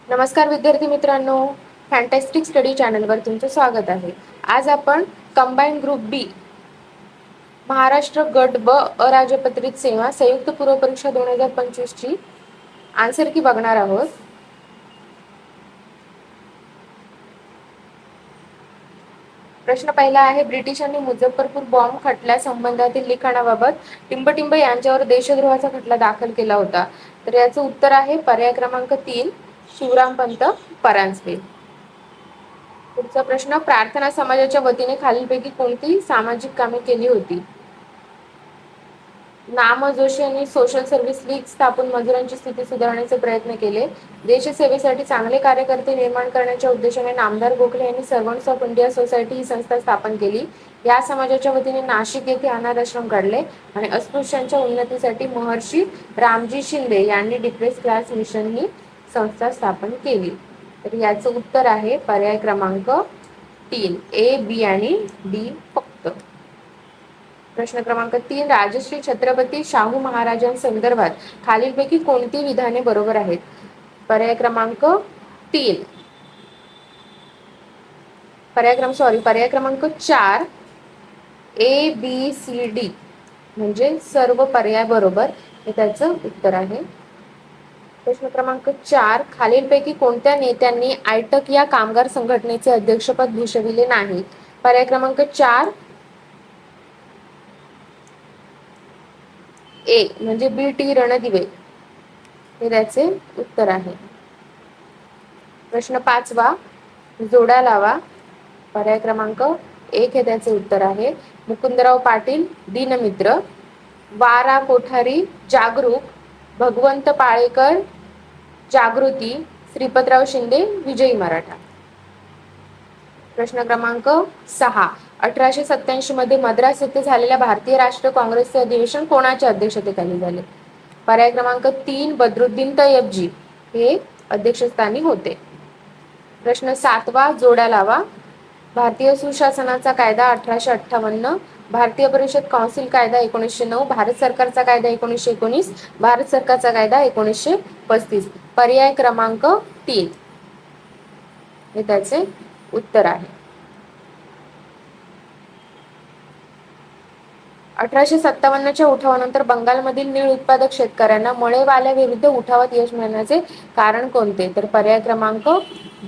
नमस्कार विद्यार्थी मित्रांनो, फॅन्टॅस्टिक स्टडी चॅनलवर तुमचं स्वागत आहे. आज आपण कंबाईन ग्रुप बी महाराष्ट्र गट ब अराजपत्रित सेवा संयुक्त पूर्व परीक्षा 2025 ची आन्सर की बघणार आहोत. प्रश्न पहिला आहे, ब्रिटिशांनी मुझफ्फरपूर बॉम्ब खटल्या संबंधातील लिखाणाबाबत टिंबटिंब यांच्यावर देशद्रोहाचा खटला दाखल केला होता. तर याचं उत्तर आहे पर्याय क्रमांक 3 शिवरामपंत परांजपे. पुढचा प्रश्न, प्रार्थना समाजाच्या वतीने खालीलपैकी कोणती सामाजिक कामे केली होती? नाम जोशी यांनी सोशल सर्व्हिस लीग स्थापन मजुरांची स्थिती सुधारण्याचे प्रयत्न केले. देशसेवेसाठी चांगले कार्यकर्ते निर्माण करण्याच्या उद्देशाने नामदार गोखले यांनी सर्वंट्स ऑफ इंडिया सोसायटी ही संस्था स्थापन केली. या समाजाच्या वतीने नाशिक येथे अनाथ आश्रम काढले आणि अस्पृश्यांच्या उन्नतीसाठी महर्षी रामजी शिंदे यांनी डिप्रेस क्लास मिशन ही संस्था स्थापन केली. तर याचं उत्तर आहे पर्याय क्रमांक 3 ए, बी आणि डी फक्त. प्रश्न क्रमांक 3, राजश्री छत्रपती शाहू महाराजांसंदर्भात खालीलपैकी कोणती विधाने बरोबर आहेत? पर्याय क्रमांक 3 पर्याय क्रमांक 4 ए, बी, सी, डी म्हणजे सर्व पर्याय बरोबर हे त्याचं उत्तर आहे. प्रश्न क्रमांक 4, खालीलपैकी कोणत्या नेत्यांनी आयटक या कामगार संघटनेचे अध्यक्षपद भूषविले नाही? पर्याय क्रमांक 4 ए म्हणजे बी टी रणदिवे हे त्याचे उत्तर आहे. प्रश्न 5वा, जोड्या लावा. पर्याय क्रमांक 1 हे त्याचे उत्तर आहे. मुकुंदराव पाटील दीनमित्र, वारा कोठारी जागरूक, भगवंत पाळेकर जागृती, श्रीपतराव शिंदे विजयी मराठा. प्रश्न क्रमांक 6, 1887 मध्ये मद्रास येथे झालेल्या भारतीय राष्ट्रीय काँग्रेसचे अधिवेशन कोणाच्या अध्यक्षतेखाली झाले? पर्याय क्रमांक 3 बद्रुद्दीन तय्यबजी हे अध्यक्षस्थानी होते. प्रश्न 7वा, जोड्या लावा. भारतीय सुशासनाचा कायदा 1858, भारतीय परिषद कौन्सिल कायदा 1909, भारत सरकारचा कायदा 1919, भारत सरकारचा कायदा 1935. पर्याय क्रमांक 3 हे त्याचे उत्तर आहे. 1857च्या उठावानंतर बंगालमधील नीळ उत्पादक शेतकऱ्यांना मळेवाल्याविरुद्ध उठावात यश मिळण्याचे कारण कोणते? तर पर्याय क्रमांक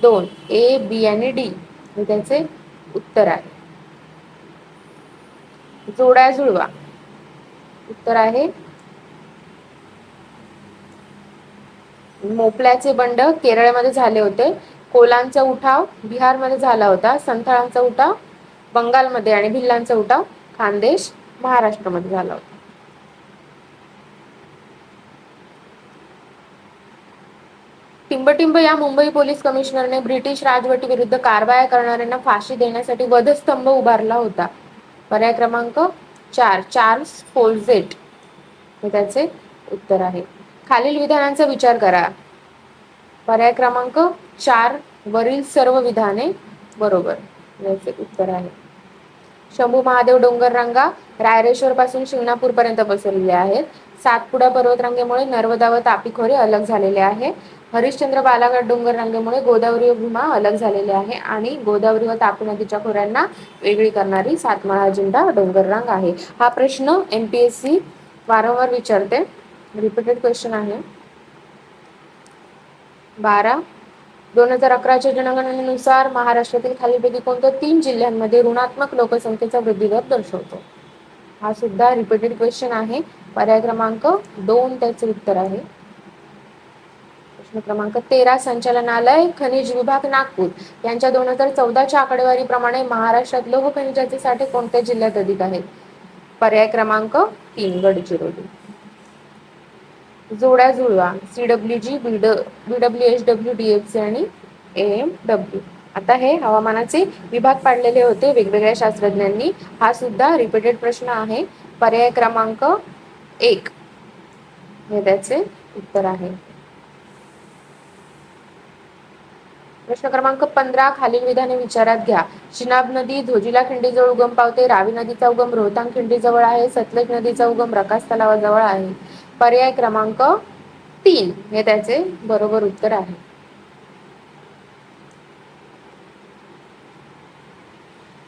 2 ए, बी आणि डी हे त्याचे उत्तर आहे. जोड्या जुळवा. उत्तर आहे मोपल्याचे बंड केरळमध्ये झाले होते, कोलांचा उठाव बिहारमध्ये झाला होता, संथाळांचा उठाव बंगालमध्ये आणि भिल्लांचा उठाव खानदेश महाराष्ट्रामध्ये झाला होता. टिंबटिंब या मुंबई पोलीस कमिशनरने ब्रिटिश राजवटीविरुद्ध कारवाया करणाऱ्यांना फाशी देण्यासाठी वधस्तंभ उभारला होता. पर्याय क्रमांक 4 चार्ल्स फोर्जेट हे त्याचे उत्तर आहे. खालील विधानांचा विचार करा. पर्याय क्रमांक 4 वरील सर्व विधाने बरोबर याचे उत्तर आहे. शंभू महादेव डोंगररांगा रायरेश्वर पासून शिंगणापूर पर्यंत पसरलेले आहेत. सातपुडा पर्वतरांगेमुळे नर्मदा व तापी खोरे अलग झालेले आहे. हरिश्चंद्र बालाघाट डोंगररांगेमुळे गोदावरी व भीमा अलग झालेले आहे आणि गोदावरी व तापी नदीच्या खोऱ्यांना वेगळी करणारी सातमाळा अजिंठा डोंगररांग आहे. हा प्रश्न MPSC वारंवार विचारते, रिपीटेड क्वेश्चन आहे. 12, 2011च्या जनगणनेनुसार महाराष्ट्रातील खालीलपैकी कोणत्या 3 जिल्ह्यांमध्ये ऋणात्मक लोकसंख्येचा वृद्धी दर दर्शवतो? हा सुद्धा रिपीटेड क्वेश्चन आहे. पर्याय क्रमांक 2 त्याचे उत्तर आहे. प्रश्न क्रमांक 13, संचालनालय खनिज विभाग नागपूर यांच्या 2014च्या आकडेवारीप्रमाणे महाराष्ट्रात लोह खनिजाचे साठे कोणत्या जिल्ह्यात अधिक आहेत? पर्याय क्रमांक 3 गडचिरोली. जोड्या जुळवा. CWG, BWHW, DFC आणि AMW. आता हे हवामानाचे विभाग पाडलेले होते वेगवेगळ्या शास्त्रज्ञांनी. हा सुद्धा रिपीटेड प्रश्न आहे. पर्याय क्रमांक 1 हे त्याचे उत्तर आहे. प्रश्न क्रमांक 15, खालील विधाने विचारात घ्या. चिनाब नदी झोजिला खिंडीजवळ उगम पावते, रावी नदीचा उगम रोहतांग खिंडीजवळ आहे, सतलज नदीचा उगम रकास तलावाजवळ आहे. पर्याय क्रमांक 3 हे त्याचे बरोबर उत्तर आहे.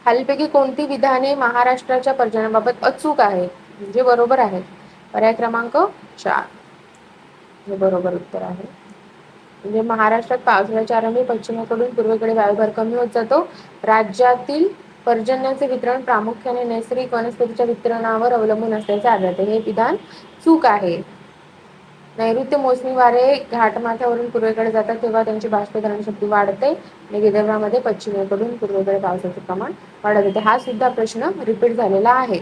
खालीलपैकी कोणती विधाने महाराष्ट्राच्या पर्जन्याबाबत अचूक आहे म्हणजे बरोबर आहे? पर्याय क्रमांक 4 हे बरोबर उत्तर आहे. म्हणजे महाराष्ट्रात पावसाळ्याच्या आरंभी पश्चिमेकडून पूर्वेकडे वायुभार कमी होत जातो. राज्यातील पर्जन्याचे वितरण प्रामुख्याने नैसर्गिक वनस्पतीच्या वितरणावर अवलंबून असल्याचे आढळते. हे विधान चूक आहे. नैऋत्य मोसमी वारे घाटमाथ्यावरून पूर्वेकडे जातात तेव्हा त्यांची बाष्पीभवन शक्ती वाढते आणि विदर्भामध्ये पश्चिमेकडून पूर्वेकडे पावसाचे प्रमाण वाढत होते. हा सुद्धा प्रश्न रिपीट झालेला आहे.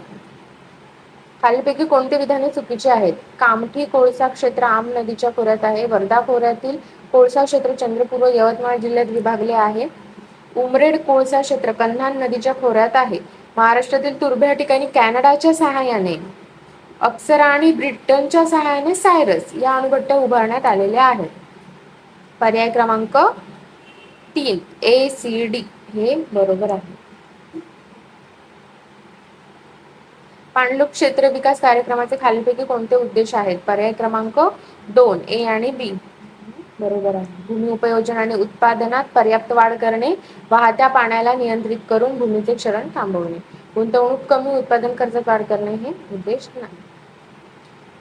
खालीलपैकी कोणती विधाने चुकीची आहेत? कामठी कोळसा क्षेत्र आम नदीच्या खोऱ्यात आहे. वर्धा खोऱ्यातील कोळसा क्षेत्र चंद्रपूर व यवतमाळ जिल्ह्यात विभागले आहे. उमरेड कोळसा क्षेत्र कन्हान नदीच्या खोऱ्यात आहे. महाराष्ट्रातील तुर्भे ठिकाणी कॅनडाच्या सहाय्याने अप्सरा आणि ब्रिटनच्या सहाय्याने सायरस या अणुभट्ट्या उभारण्यात आलेल्या आहेत. पर्याय क्रमांक 3 ACD हे बरोबर आहे. पाणलोट क्षेत्र विकास कार्यक्रमाचे खालीलपैकी कोणते उद्देश आहेत? पर्याय क्रमांक 2 A आणि B बरोबर आहे. भूमी उपयोजन आणि उत्पादनात पर्याप्त वाढ करणे, वाहत्या पाण्याला नियंत्रित करून भूमीचे क्षरण थांबवणे, गुंतवणूक कमी उत्पादन खर्चात वाढ करणे हे उद्देश नाही.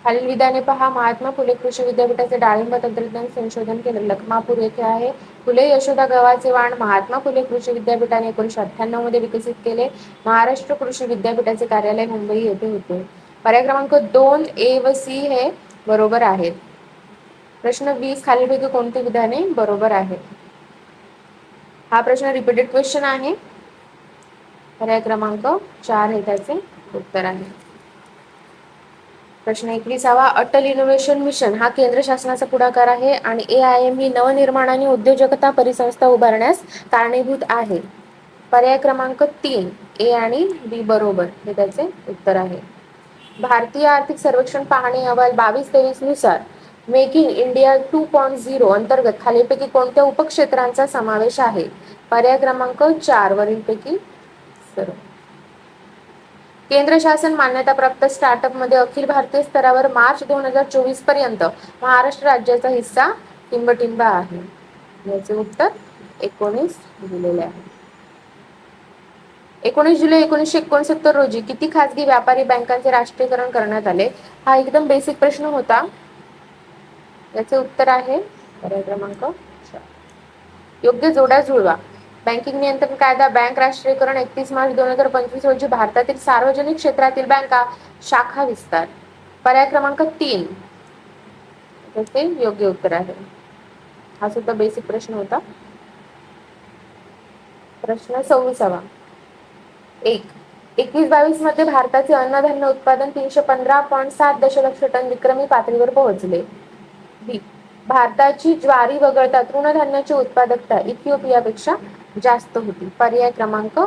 खालील विधाने पहा. महात्मा फुले कृषी विद्यापीठाचे डाळिंब तंत्रज्ञान संशोधन केंद्र लखमापूर येथे आहे. फुले यशोदा गव्हाचे वाण महात्मा फुले कृषी विद्यापीठाने 1998 मध्ये विकसित केले. महाराष्ट्र कृषी विद्यापीठाचे कार्यालय मुंबई येथे होते. पर्याय क्रमांक 2 A व C हे बरोबर आहेत. प्रश्न 20 खालीलपैकी कोणती विधाने बरोबर आहेत? हा प्रश्न रिपीटेड क्वेश्चन आहे. पर्याय क्रमांक 4 हे त्याचे उत्तर आहे. प्रश्न 21 अटल इनोव्हेशन मिशन हा केंद्र शासनाचा पुढाकार आहे आणि AIM ही नवनिर्माण आणि उद्योजकता परिसंस्था उभारण्यास कारणीभूत आहे. पर्याय क्रमांक 3 A आणि B बरोबर हे त्याचे उत्तर आहे. भारतीय आर्थिक सर्वेक्षण पाहणी अहवाल 22-23 नुसार मेक इन इंडिया 2.0 अंतर्गत खालीलपैकी कोणत्या उपक्षेत्रांचा समावेश आहे? पर्याय क्रमांक 4 वरीलपैकी सर्व. केंद्र शासन मान्यताप्राप्त स्टार्टअप मध्ये अखिल भारतीय स्तरावर मार्च 2024 पर्यंत महाराष्ट्र राज्याचा हिस्सा टिंबटिंब आहे. याचे उत्तर 19 दिलेले आहे. 19 जुलै 1969 रोजी किती खासगी व्यापारी बँकांचे राष्ट्रीयकरण करण्यात आले? हा एकदम बेसिक प्रश्न होता. याचे उत्तर आहे पर्याय क्रमांक 4. योग्य जोड्या जुळवा. बँकिंग नियंत्रण कायदा बँक राष्ट्रीयकरण 31 मार्च 2025 रोजी भारतातील सार्वजनिक क्षेत्रातील बँका शाखा विस्तार. पर्याय क्रमांक 3 त्याचे योग्य उत्तर आहे. हा सुद्धा बेसिक प्रश्न होता. प्रश्न 26 21-22 मध्ये भारताचे अन्नधान्य उत्पादन 315.7 दशलक्ष टन विक्रमी पातळीवर पोहोचले. बी भारताची ज्वारी वगळता तृणधान्याची उत्पादकता इथिओपियापेक्षा जास्त होती. पर्याय क्रमांक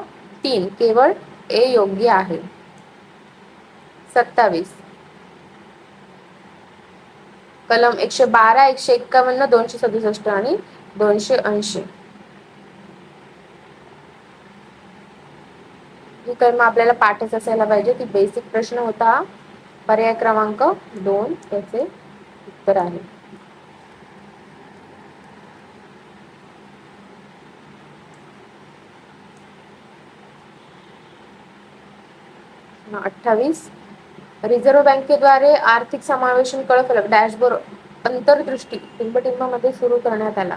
3 केवळ A योग्य आहे. 27 कलम 112, 151, 267 आणि 280 ही कलम आपल्याला पाठच असायला पाहिजे. ती बेसिक प्रश्न होता. पर्याय क्रमांक 2 त्याचे उत्तर आहे. प्रश्न 28 रिझर्व्ह बँकेद्वारे आर्थिक समावेशन कळफलक डॅशबोर्ड अंतर्दृष्टी टिंबटिंबमध्ये सुरू करण्यात आला.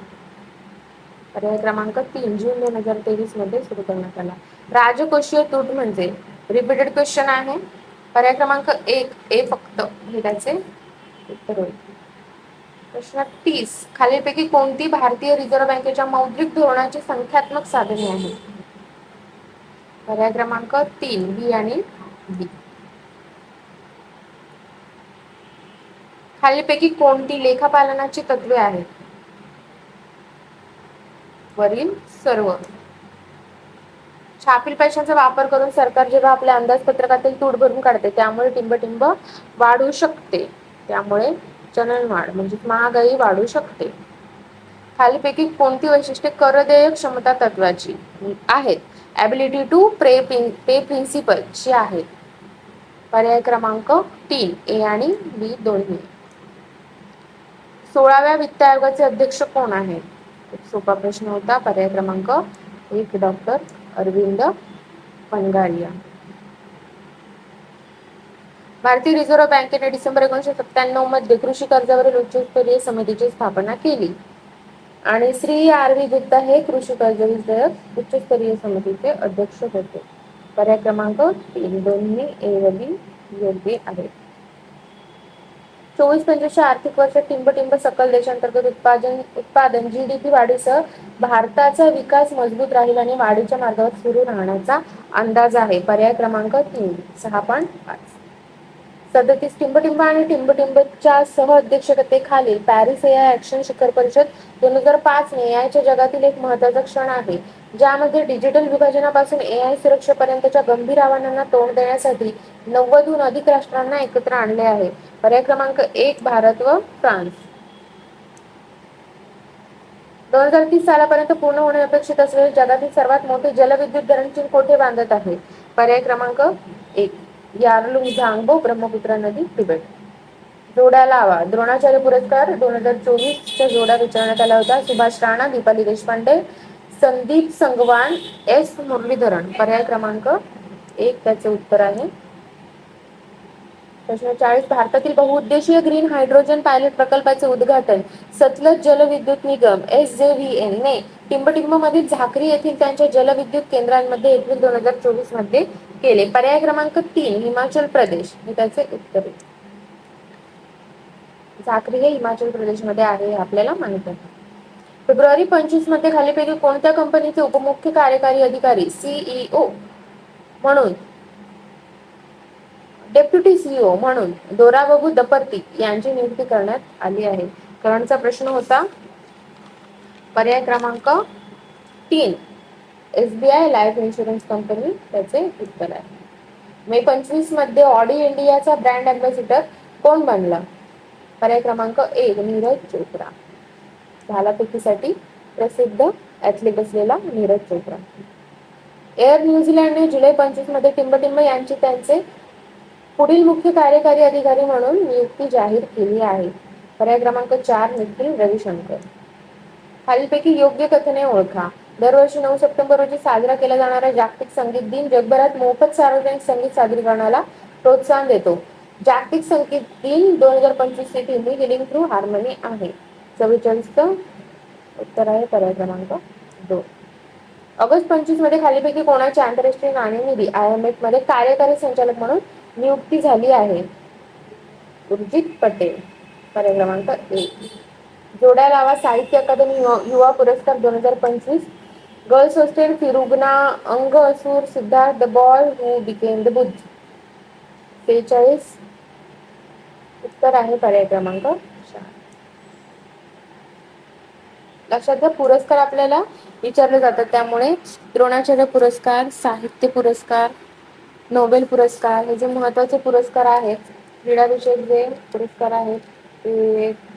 पर्याय क्रमांक 3 जून 2023 मध्ये सुरू करण्यात आला. राजकोषीय तूट म्हणजे रिपीटेड क्वेश्चन आहे. पर्याय क्रमांक 1 A फक्त हे त्याचे उत्तर होईल. प्रश्न 30 खालीलपैकी कोणती भारतीय रिझर्व्ह बँकेच्या मौद्रिक धोरणाची संख्यात्मक साधने आहेत? पर्याय क्रमांक 3 B आणि B. खालीलपैकी कोणती लेखापालनाची तत्वे आहेत? वरील सर्व. छापील पैशांचा वापर करून सरकार जेव्हा आपल्या अंदाजपत्रकातील तूट भरून काढते त्यामुळे टिंबटिंब वाढू शकते. त्यामुळे चलनवाढ म्हणजे महागाई वाढू शकते. खालीलपैकी कोणती वैशिष्ट्ये कर देय क्षमता तत्वाची आहेत? ॲबिलिटी टू पे प्रिन्सिपल ची आहेत. पर्याय क्रमांक 3 A आणि B दोन्ही. 16व्या वित्त आयोगाचे अध्यक्ष कोण आहेत? खूप सोपा प्रश्न होता. पर्याय क्रमांक 1 डॉक्टर अरविंद पंगाळिया. भारतीय रिझर्व्ह बँकेने डिसेंबर 1997 मध्ये कृषी कर्जावरील उच्चस्तरीय समितीची स्थापना केली. आणि श्री आर व्ही गुप्ता हे कृषी कर्ज विषयक उच्चस्तरीय समितीचे अध्यक्ष होते. पर्याय क्रमांक 3 दोन्ही ए व बी योग्य आहेत. 24-25 आर्थिक वर्षात टिंबटिंब सकल देशांतर्गत उत्पादन जीडीपी वाढीसह भारताचा विकास मजबूत राहील आणि वाढीच्या मार्गावर सुरू राहण्याचा अंदाज आहे. पर्याय क्रमांक 3 6.5. 37 टिंबटिंब आणि टिंबटिंबच्या सह अध्यक्षतेखालील पॅरिस एआय ऍक्शन शिखर परिषद 2005 एआयच्या जगातील एक महत्त्वाचा क्षण आहे, ज्यामध्ये डिजिटल विभाजनापासून एआय सुरक्षेपर्यंतच्या गंभीर आव्हानांना तोंड देण्यासाठी 90हून अधिक राष्ट्रांना एकत्र आणले आहे. पर्याय क्रमांक 1 भारत व फ्रान्स. 2030 सालापर्यंत पूर्ण होणे अपेक्षित असलेले जगातील सर्वात मोठे जलविद्युत धरण चीन कोठे बांधत आहे? पर्याय क्रमांक 1 यारलुंग ब्रह्मपुत्रा नदी, तिबेट. जोड्या लावा. द्रोणाचार्य पुरस्कार 2024 च्या जोड्या विचारण्यात आला होता. सुभाष राणा, दीपाली देशपांडे, संदीप संगवान, एस मुरलीधरन. पर्याय क्रमांक 1 त्याचे उत्तर आहे. प्रश्न 40 भारतातील बहुउद्देशीय ग्रीन हायड्रोजन पायलट प्रकल्पाचे उद्घाटन सतलज जलविद्युत निगम SJVN ने टिंबटिंब मधील झाकरी येथील त्यांच्या जलविद्युत केंद्रांमध्ये एप्रिल 2024 मध्ये केले. पर्याय क्रमांक 3 हिमाचल प्रदेश हे त्याचे उत्तर आहे. झाकरी हे हिमाचल प्रदेशमध्ये आहे हे आपल्याला माहित आहे. फेब्रुवारी 25 मध्ये खालीपैकी कोणत्या कंपनीचे उपमुख्य कार्यकारी अधिकारी CEO म्हणून डेप्युटी CEO म्हणून दोराबबू दपर्ती यांची नियुक्ती करण्यात आली आहे? करंटचा प्रश्न होता. पर्याय क्रमांक 3 SBI लाईफ इन्शुरन्स कंपनी त्याचे उत्तर आहे. मे 25 मध्ये ऑडी इंडियाचा ब्रँड अँबॅसिडर कोण बनला? पर्याय क्रमांक 1 नीरज चोप्रा. भालाफेकीसाठी प्रसिद्ध ऍथलीट असलेला नीरज चोप्रा. एअर न्यूझीलंडने जुलै 25 मध्ये टिंबटिंब यांची त्यांचे पुढील मुख्य कार्यकारी अधिकारी म्हणून नियुक्ती जाहीर केली आहे. पर्याय क्रमांक 4 निखिल रविशंकर. खालीलपैकी योग्य कथने ओळखा. दरवर्षी 9 सप्टेंबर रोजी साजरा केला जाणारा जागतिक संगीत दिन जगभरात मोफत सार्वजनिक संगीत सादरीकरणाला प्रोत्साहन देतो. जागतिक संगीत दिन 2025 ची थीम हिलिंग थ्रू हार्मनी आहे. 44चं उत्तर आहे पर्याय क्रमांक 2. ऑगस्ट 25 मध्ये खालीपैकी कोणाची आंतरराष्ट्रीय नाणेनिधी IMF मध्ये कार्यकारी संचालक म्हणून नियुक्ती झाली आहे? उर्जित पटेल. पर्याय क्रमांक 1. जोड्या लावा. साहित्य अकादमी युवा पुरस्कार 2025 गर्ल्स हॉस्टेल फिरुगना अंग Asur Siddharth the boy who became the Buddha. 43 उत्तर आहे पर्याय क्रमांक 4. लक्षात घ्या पुरस्कार आपल्याला विचारले जातात, त्यामुळे द्रोणाचार्य पुरस्कार, साहित्य पुरस्कार, नोबेल पुरस्कार हे जे महत्वाचे पुरस्कार आहेत, क्रीडाविषयक जे पुरस्कार आहेत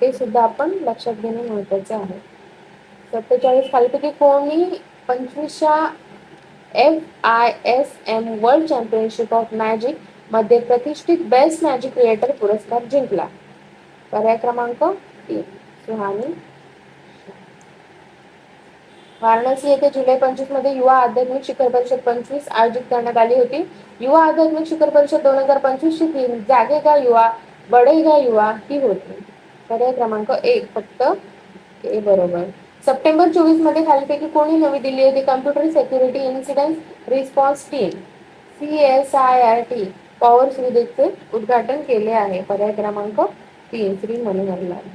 ते सुद्धा आपण लक्षात घेणे महत्वाचे आहे. 47 खालीपैकी कोणी 25व्या FISM world championship of magic मध्ये प्रतिष्ठित बेस्ट मॅजिक क्रिएटर पुरस्कार जिंकला? पर्याय क्रमांक 3 सुहानी. वाराणसी येथे जुलै 25 मध्ये युवा आध्यात्मिक शिखर परिषद 25 आयोजित करण्यात आली होती. युवा आध्यात्मिक शिखर परिषद 2025 ची थीम जागेगा युवा बढेगा युवा ही होती. पर्याय क्रमांक 1 फक्त ए बरोबर. सप्टेंबर 24 मध्ये खालीपैकी कोणी नवी दिल्ली येथे computer security incident response team CSIRT power सुविधेचे उद्घाटन केले आहे? पर्याय क्रमांक 3 श्री मनोहरलाल.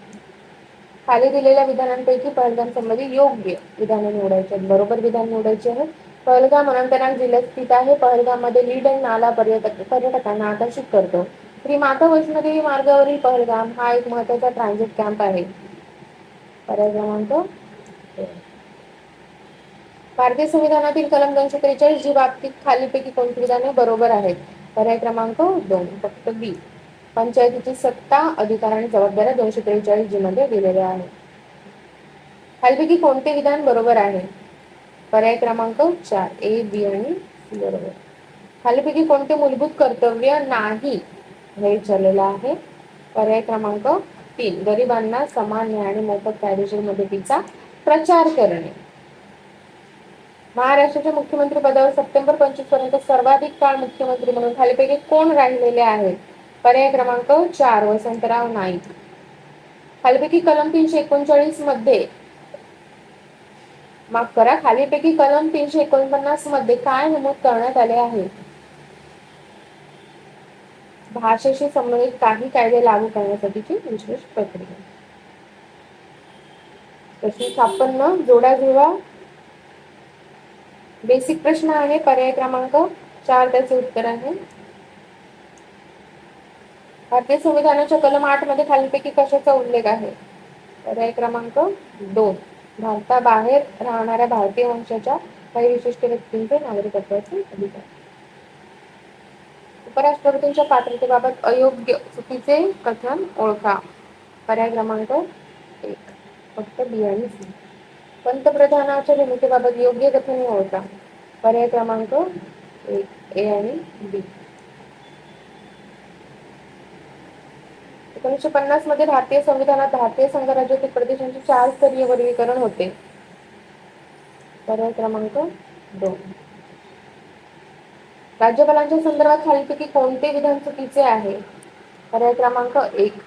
खाली दिलेल्या विधानांपैकी पहलगाम संबंधी योग्य विधाने निवडायची आहेत. बरोबर विधान निवडायचे आहे. पहलगाम अनंतनाग जिल्ह्यात स्थित आहे. पहलगाम मध्ये लीडन नाला पर्यटकांना आकर्षित करतो. श्री माता वैष्णोदेवी मार्गावरील पहलगाम हा एक महत्वाचा ट्रान्झिट कॅम्प आहे. पर्याय क्रमांक 2. भारतीय संविधानातील कलम 243 जी बाबतीत खालीपैकी कोणती विधाने बरोबर आहेत? पर्याय क्रमांक 2 फक्त बी. पंचायतीची सत्ता, अधिकार आणि जबाबदाऱ्या 243 जी मध्ये दिलेल्या आहेत. खालीपैकी कोणते विधान बरोबर आहे? पर्याय क्रमांक 4 A, B आणि C बरोबर. खालीपैकी कोणते मूलभूत कर्तव्य नाही हे विचारलेलं आहे? पर्याय क्रमांक 3 गरिबांना समान न्याय आणि मोफत कायदेशीर मदतीचा प्रचार करणे. महाराष्ट्राच्या मुख्यमंत्री पदावर सप्टेंबर 25 पर्यंत सर्वाधिक काळ मुख्यमंत्री म्हणून खालीपैकी कोण राहिलेले आहेत? पर्याय क्रमांक 4 वसंतराव नाईक. खालीपैकी कलम 339 मध्ये माफ करा, खालीपैकी कलम 349 मध्ये काय नमूद करण्यात आले आहे? भाषेशी संबंधित काही कायदे लागू करण्यासाठीची विशेष प्रक्रिया. प्रश्न 56 जोडाजुळवा बेसिक प्रश्न आहे. पर्याय क्रमांक 4 त्याचे उत्तर आहे. भारतीय संविधानाच्या कलम 8 मध्ये खालीलपैकी कशाचा उल्लेख आहे? पर्याय क्रमांक 2 भारताबाहेर राहणाऱ्या भारतीय वंशाच्या काही विशिष्ट व्यक्तींचे नागरिकत्वाचे अधिकार. उपराष्ट्रपतींच्या पात्रतेबाबत अयोग्य चुकीचे कथन ओळखा. पर्याय क्रमांक 1 फक्त बी आणि सी. पंतप्रधानाच्या भूमिकेबाबत योग्य कथने ओळखा. पर्याय क्रमांक 1 ए आणि बी. 1950 मध्ये भारतीय संविधानात भारतीय संघराज्यातील प्रदेशांचे 4 स्तरीय वर्गीकरण होते. पर्याय क्रमांक 2. राज्यपालांच्या संदर्भात खालीलपैकी कोणते विधान चुकीचे आहे? पर्याय क्रमांक 1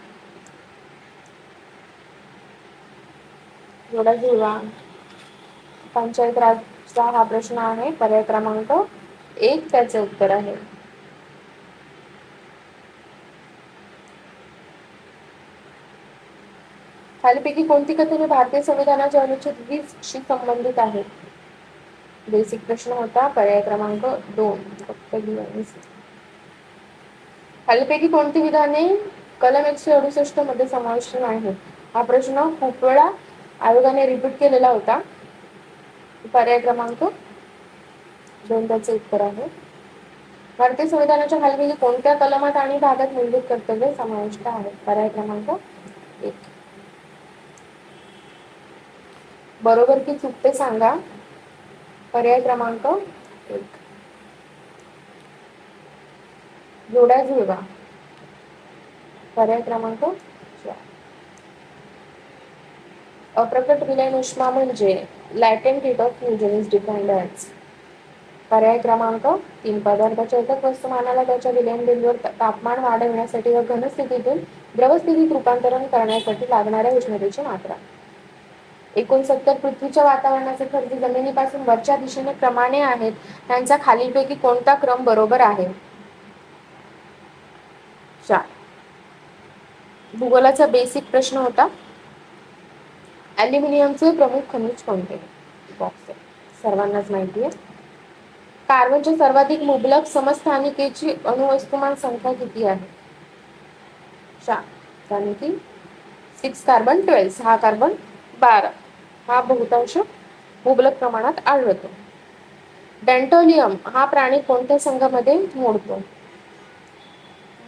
जोडाजुळवा पंचायत राजचा हा प्रश्न आहे. पर्याय क्रमांक 1 त्याचे उत्तर आहे. खालीपैकी कोणती कथने भारतीय संविधानाच्या अनुच्छेद 20 शी संबंधित आहेत? बेसिक प्रश्न होता. पर्याय क्रमांक 2 फक्त बी आणि सी. खालीपैकी कोणती विधाने कलम 168 मध्ये समाविष्ट नाही? हा प्रश्न खूप वेळा आयोगाने रिपीट केलेला होता. पर्याय क्रमांक 2 त्याचे उत्तर आहे. भारतीय संविधानाच्या खालीपैकी कोणत्या कलमात आणि भागात मूलभूत कर्तव्य समाविष्ट आहेत? पर्याय क्रमांक 1. बरोबर की चूक ते सांगा. पर्याय क्रमांक 1 जोडाजुळवा. पर्याय क्रमांक 4 अप्रकट विलयन उष्मा म्हणजे latent heat of fusion is defined as. पर्याय क्रमांक 3 पदार्थाच्या एकक वस्तुमानाला त्याच्या विलयन बिंदूवर तापमान वाढवण्यासाठी व घनस्थितीतून द्रवस्थितीत रूपांतरण करण्यासाठी लागणाऱ्या उष्णतेची मात्रा. 69 पृथ्वीच्या वातावरणाचे खर्च जमिनीपासून वरच्या दिशेने क्रमाने आहेत. त्यांचा खालीलपैकी कोणता क्रम बरोबर आहे? 4. भूगोलाचा बेसिक प्रश्न होता. ॲल्युमिनियमचे प्रमुख खनिज कोणते? बॉक्साईट सर्वांनाच माहिती आहे. कार्बनच्या सर्वाधिक मुबलक समस्थानिकेची अणुवस्तुमान संख्या किती आहे? 4 कारण की 6 कार्बन 12 6 कार्बन 12 हा बहुतांश मुबलक प्रमाणात आढळतो. डेंटोलियम हा प्राणी कोणत्या संघामध्ये मोडतो?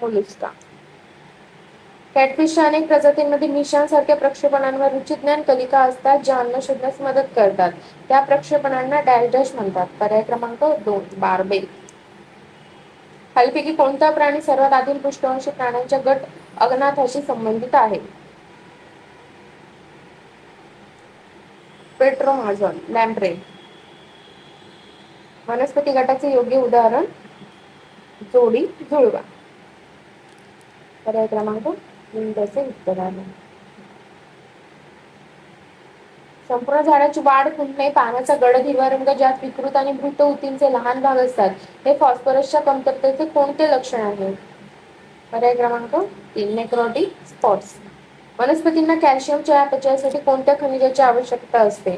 मोलस्का. कॅटफिशच्या अनेक प्रजातींमध्ये मिशांसारख्या प्रक्षेपणांवर रुचिज्ञान कलिका असतात ज्या अन्न शोधण्यास मदत करतात. त्या प्रक्षेपणांना डॅश डॅश म्हणतात. पर्याय क्रमांक 2 बार्बेल. खालीपैकी कोणता प्राणी सर्वात आदिम पृष्ठवंशी प्राण्यांच्या गट अग्नाथाशी संबंधित आहे? पेट्रोमाझोन लॅम्प्रे. वनस्पती गटाचे योग्य उदाहरण जोडी जुळवा. पर्याय क्रमांक 3 त्याचे उत्तर आहे. संपूर्ण झाडाची वाढ खुंटणे, पानाचा गडद हिरवा रंग ज्यात विकृत आणि मृत ऊतींचे लहान भाग असतात, हे फॉस्फरसच्या कमतरतेचे कोणते लक्षण आहे? पर्याय क्रमांक 3 नेक्रोटिक स्पॉट्स. वनस्पतींना कॅल्शियम चयापचयासाठी कोणत्या खनिजाची आवश्यकता असते?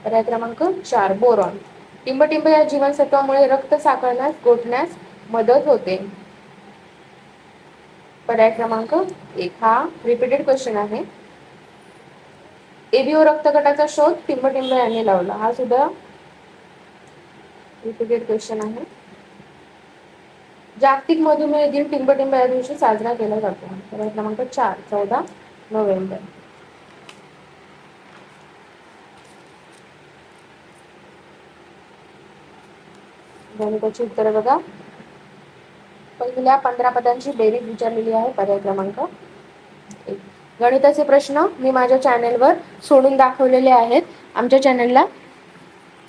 पर्याय क्रमांक 4 बोरॉन. टिंबटिंब या जीवनसत्वामुळे रक्त साकळण्यास गोठण्यास मदत होते. पर्याय क्रमांक 1 हा रिपीटेड क्वेश्चन आहे. एबीओ रक्तगटाचा शोध टिंबटिंब यांनी लावला. हा सुद्धा रिपीटेड क्वेश्चन आहे. जागतिक मधुमेह दिन टिंबटिंब या दिवशी साजरा केला जातो. पर्याय क्रमांक 4 14 नोव्हेंबर. गणिताची उत्तर बघा. पहिल्या 15 पदांची बेरीज विचारलेली आहे. पर्याय क्रमांक 1. गणिताचे प्रश्न मी माझ्या चॅनेलवर सोडून दाखवलेले आहेत. आमच्या चॅनेलला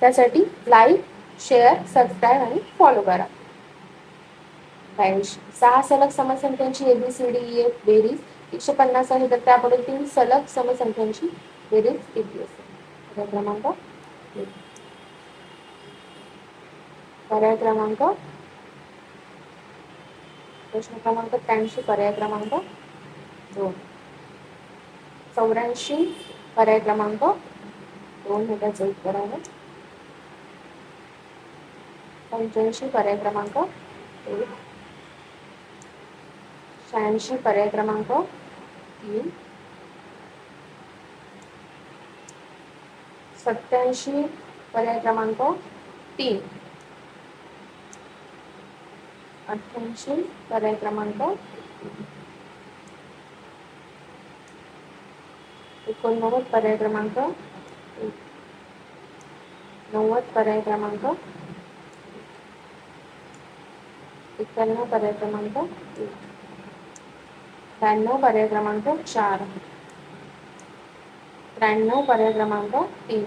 त्यासाठी लाईक, शेअर, सबस्क्राईब आणि फॉलो करा. 82 6 सलग समसंख्यांची ABCDEF बेरीज 150 आहे, तर त्यापुढील 3 सलग समसंख्यांची बेरीज किती असेल? क्रमांक 1. पर्याय क्रमांक प्रश्न क्रमांक 83 पर्याय क्रमांक 2. 84 पर्याय क्रमांक 2 हे त्याचं उत्तर आहे. 85 पर्याय क्रमांक 1. 86 पर्याय क्रमांक 3. 87 पर्याय क्रमांक 3. 88 पर्याय क्रमांक 89 पर्याय क्रमांक 1. 90 पर्याय क्रमांक 91 पर्याय क्रमांक 1. 92 पर्याय क्रमांक 4. 93 पर्याय क्रमांक 3.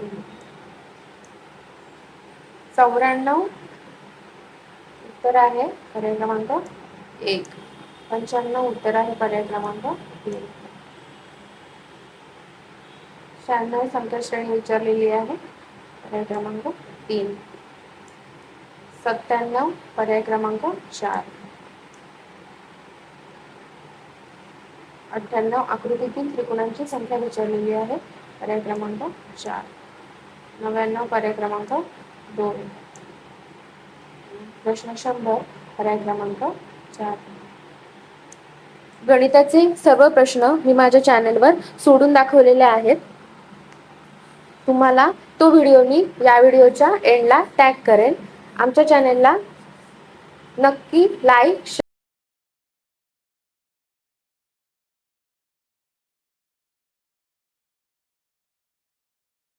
94 उत्तर आहे पर्याय क्रमांक 1. 95 उत्तर आहे पर्याय क्रमांक 3. 96 संख्या श्रेणी विचारलेली आहे पर्याय क्रमांक 3. 97 पर्याय क्रमांक 4. 98 आकृतीतील त्रिकोणांची संख्या विचारलेली आहे पर्याय क्रमांक 4. 99 पर्याय क्रमांक 2. प्रश्न 100 पर्याय क्रमांक 4. गणिताचे सर्व प्रश्न मी माझ्या चॅनलवर सोडून दाखवलेले आहेत. तुम्हाला तो व्हिडिओ मी या व्हिडिओच्या एंडला टॅग करेल. आमच्या चॅनलला नक्की लाईक